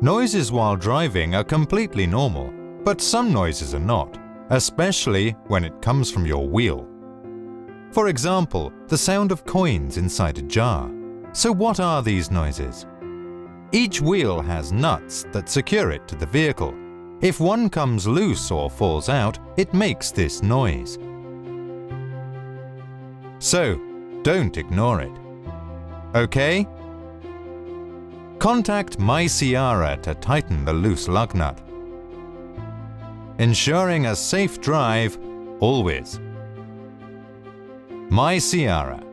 Noises while driving are completely normal, but some noises are not, especially when it comes from your wheel. For example, the sound of coins inside a jar. So what are these noises? Each wheel has nuts that secure it to the vehicle. If one comes loose or falls out, it makes this noise. So, don't ignore it. Okay? Contact MySyara to tighten the loose lug nut. Ensuring a safe drive always. MySyara.